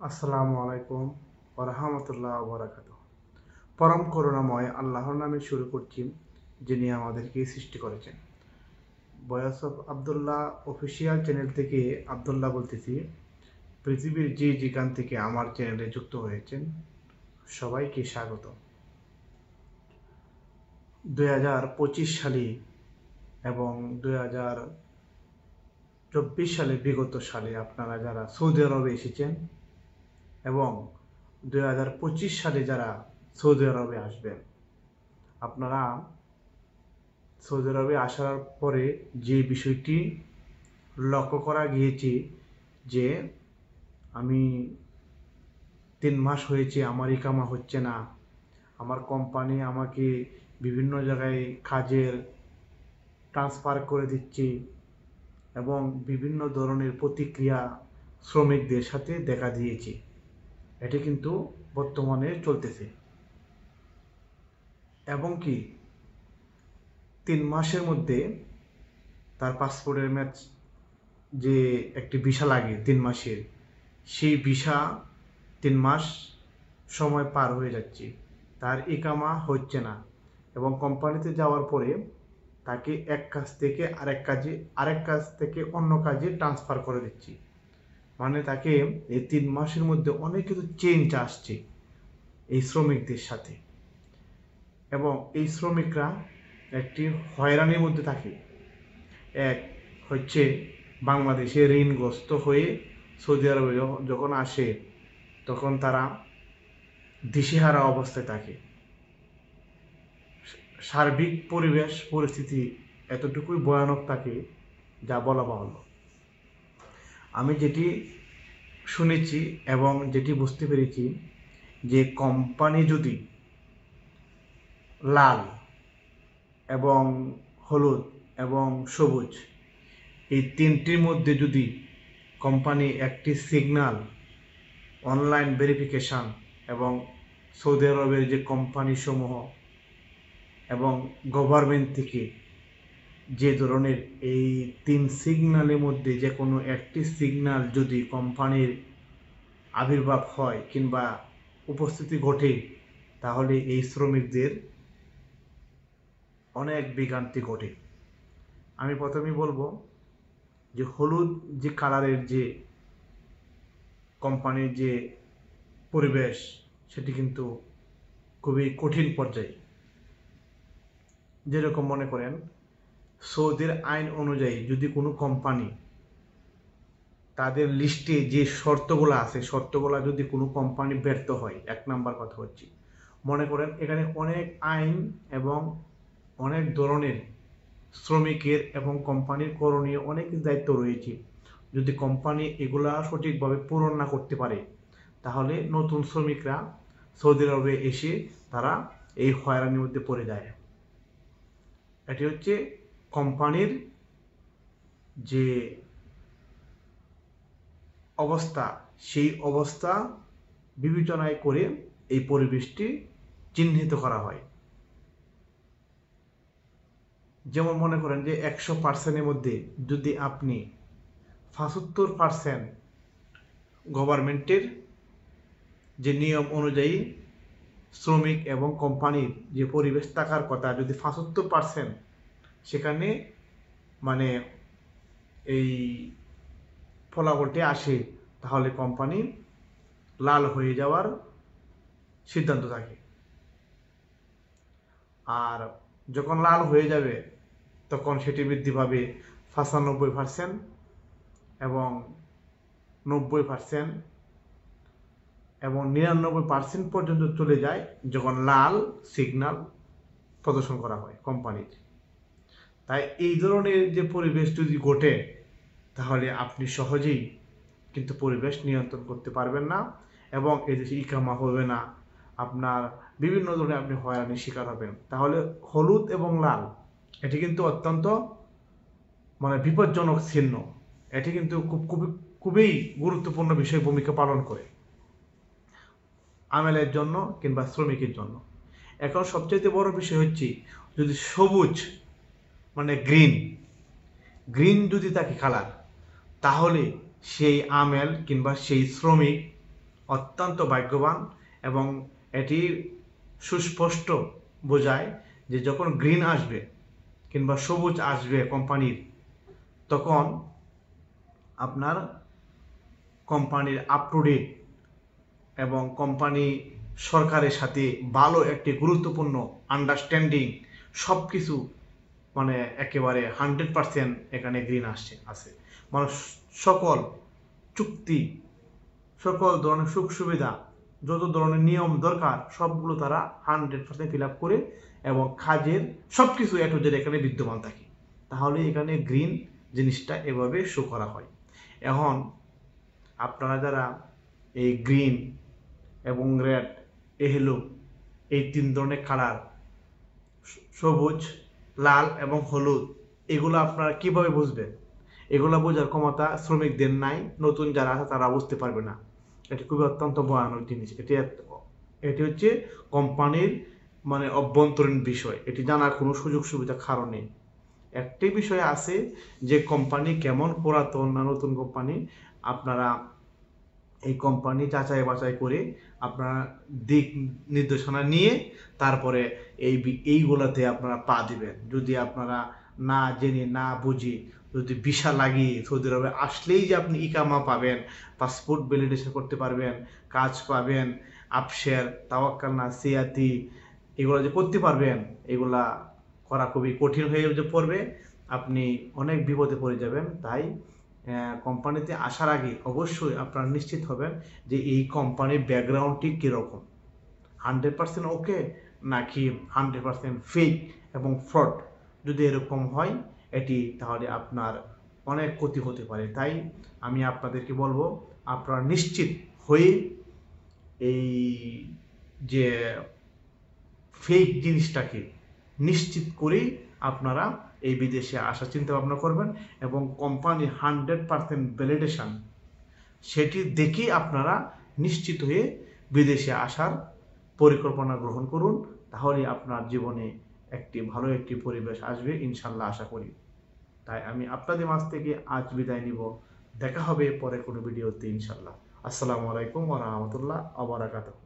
আসসালামু আলাইকুম ওয়া রাহমাতুল্লাহি ওয়া বারাকাতুহু। পরম করুণাময় আল্লাহর নামে শুরু করছি, যিনি আমাদেরকে সৃষ্টি করেছেন। Voice of Abdullah official channel থেকে আব্দুল্লাহ বলতেছি। পৃথিবীর যে যেখান থেকে আমার চ্যানেলে যুক্ত হয়েছেন সবাইকে স্বাগত। 2025 সালে এবং 2024 সালে, বিগত সালে আপনারা যারা সৌদি আরবে এসেছেন এবং 2025 সালে যারা সৌদি আরবে আসবেন, আপনারা সৌদি আরবে আসার পরে যে বিষয়টি লক্ষ্য করা গিয়েছে যে আমি 3 মাস হয়েছে আমার ইকামা হচ্ছে না, আমার কোম্পানি আমাকে বিভিন্ন জায়গায় কাজের ট্রান্সফার করে দিচ্ছে এবং বিভিন্ন ধরনের প্রতিক্রিয়া শ্রমিকদের সাথে দেখা দিয়েছে। এটি কিন্তু বর্তমানে চলতেছে এবং কি 3 মাসের মধ্যে তার পাসপোর্টের ম্যাচ যে একটি ভিসা লাগে 3 মাসের, সেই ভিসা 3 মাস সময় পার হয়ে যাচ্ছে, তার ইকামা হচ্ছে না এবং কোম্পানিতে যাওয়ার পরে তাকে এক কাজ থেকে আরেক কাজ থেকে অন্য কাজে ট্রান্সফার করে দিচ্ছি। মানে তাকে এই 3 মাসের মধ্যে অনেক কিছু চেঞ্জ আসছে এই শ্রমিকদের সাথে এবং এই শ্রমিকরা একটি হয়রানির মধ্যে থাকে। এক হচ্ছে বাংলাদেশে ঋণগ্রস্ত হয়ে সৌদি আরবে যখন আসে তখন তারা দিশেহারা অবস্থায় থাকে। সার্বিক পরিস্থিতি এতটুকুই ভয়ানক থাকে যা বলা বাহুল্য। আমি যেটি শুনেছি এবং যেটি বুঝতে পেরেছি যে কোম্পানি যদি লাল এবং হলুদ এবং সবুজ এই তিনটির মধ্যে যদি কোম্পানি একটি সিগন্যাল, অনলাইন ভেরিফিকেশান এবং সৌদি আরবের যে কোম্পানি সমূহ এবং গভর্নমেন্ট থেকে যে ধরনের এই 3 সিগন্যালের মধ্যে যে কোনো একটি সিগন্যাল যদি কোম্পানির আবির্ভাব হয় কিংবা উপস্থিতি ঘটে, তাহলে এই শ্রমিকদের অনেক বিভ্রান্তি ঘটে। আমি প্রথমেই বলবো যে হলুদ যে কালারের যে কোম্পানির যে পরিবেশ, সেটি কিন্তু খুবই কঠিন পর্যায়ে। যেরকম মনে করেন সৌদির আইন অনুযায়ী যদি কোনো কোম্পানি তাদের লিস্টে যে শর্তগুলো আছে, শর্তগুলো যদি কোনো কোম্পানি ব্যর্থ হয়, 1 নাম্বার কথা হচ্ছে, মনে করেন এখানে অনেক আইন এবং অনেক ধরনের শ্রমিকের এবং কোম্পানির করণীয় অনেক দায়িত্ব রয়েছে। যদি কোম্পানি এগুলা সঠিকভাবে পূরণ না করতে পারে, তাহলে নতুন শ্রমিকরা সৌদি আরবে এসে তারা এই হয়রানির মধ্যে পড়ে যায়। এটি হচ্ছে কোম্পানির যে অবস্থা, সেই অবস্থা বিবেচনায় করে এই পরিবেশটি চিহ্নিত করা হয়। যেমন মনে করেন যে 100%-এর মধ্যে যদি আপনি 75% গভর্নমেন্টের যে নিয়ম অনুযায়ী শ্রমিক এবং কোম্পানির যে পরিবেশ থাকার কথা, যদি 75% সেখানে মানে এই ফলাফলটি আসে, তাহলে কোম্পানি লাল হয়ে যাওয়ার সিদ্ধান্ত থাকে। আর যখন লাল হয়ে যাবে তখন সেটি বৃদ্ধি পাবে 95% এবং 90% এবং 99% পর্যন্ত চলে যায় যখন লাল সিগন্যাল প্রদর্শন করা হয় কোম্পানির। তাই এই ধরনের যে পরিবেশ যদি ঘটে, তাহলে আপনি সহজেই কিন্তু পরিবেশ নিয়ন্ত্রণ করতে পারবেন না এবং এদেশে ইকামা হবে না, আপনার বিভিন্ন ধরনের আপনি হয়রানির শিকার হবেন। তাহলে হলুদ এবং লাল এটি কিন্তু অত্যন্ত বিপজ্জনক চিহ্ন। এটি কিন্তু খুবই গুরুত্বপূর্ণ বিষয় ভূমিকা পালন করে আমেলের জন্য কিংবা শ্রমিকের জন্য। এখন সবচেয়ে বড় বিষয় হচ্ছে যদি সবুজ গ্রিন যদি থাকে কালার, তাহলে সেই আমেল কিংবা সেই শ্রমিক অত্যন্ত ভাগ্যবান, এবং এটি সুস্পষ্ট বোঝায় যে যখন গ্রিন আসবে কিংবা সবুজ আসবে কোম্পানির, তখন আপনার কোম্পানির আপ টু ডেট এবং কোম্পানি সরকারের সাথে ভালো একটি গুরুত্বপূর্ণ আন্ডারস্ট্যান্ডিং সব কিছু মানে একেবারে 100% এখানে গ্রিন আছে। মানে সকল চুক্তি, সকল ধরনের সুখ সুবিধা, যত ধরনের নিয়ম দরকার সবগুলো তারা 100% ফিল আপ করে এবং কাজের সব কিছু এ টু জেড এখানে বিদ্যমান থাকে। তাহলে এখানে গ্রিন জিনিসটা এভাবে শো করা হয়। এখন আপনারা যারা এই গ্রিন এবং রেড, হলো এই 3 ধরনের কালার, সবুজ, লাল এবং হলুদ, এগুলো আপনারা কিভাবে বুঝবেন? এগুলো বোঝার ক্ষমতা শ্রমিকদের নাই, নতুন যারা আছে তারা বুঝতে পারবে না। এটি খুবই অত্যন্ত ভয়ানক জিনিস। এটি হচ্ছে কোম্পানির মানে অভ্যন্তরীণ বিষয়, এটি জানার কোনো সুযোগ সুবিধা কারো নেই। একটি বিষয় আছে যে কোম্পানি কেমন পুরাতন না নতুন কোম্পানি, আপনারা এই কোম্পানি যাচাই বাছাই করে আপনারা দিক নির্দেশনা নিয়ে তারপরে এইগুলাতে আপনারা পা দিবেন। যদি আপনারা না জেনে না বুঝে যদি ভিসা লাগিয়ে সৌদি আরবে আসলেই যে আপনি ইকামা পাবেন, পাসপোর্ট ভ্যালিডেশন করতে পারবেন, কাজ পাবেন, আপশের, তাওয়াক্কালনা, সিয়াতি, এগুলো যে করতে পারবেন, এগুলা করা খুবই কঠিন হয়ে যে পড়বে, আপনি অনেক বিপদে পড়ে যাবেন। তাই কোম্পানিতে আসার আগে অবশ্যই আপনারা নিশ্চিত হবেন যে এই কোম্পানির ব্যাকগ্রাউন্ডটি কীরকম, 100% ওকে নাকি 100% ফেক এবং ফ্রড। যদি এরকম হয় এটি তাহলে আপনার অনেক ক্ষতি হতে পারে। তাই আমি আপনাদেরকে বলবো আপনারা নিশ্চিত হয়ে এই যে ফেক জিনিসটাকে নিশ্চিত করেই আপনারা এই বিদেশে আসার চিন্তা ভাবনা করবেন, এবং কোম্পানি 100% ভ্যালিডেশন সেটি দেখেই আপনারা নিশ্চিত হয়ে বিদেশে আসার পরিকল্পনা গ্রহণ করুন। তাহলে আপনার জীবনে ভালো একটি পরিবেশ আসবে ইনশাল্লাহ, আশা করি। তাই আমি আপনাদের মাঝ থেকে আজ বিদায় নিব। দেখা হবে পরে কোনো ভিডিওতে ইনশাল্লাহ। আসসালামু আলাইকুম ওয়া রাহমাতুল্লাহ ওয়া বারাকাতুহু।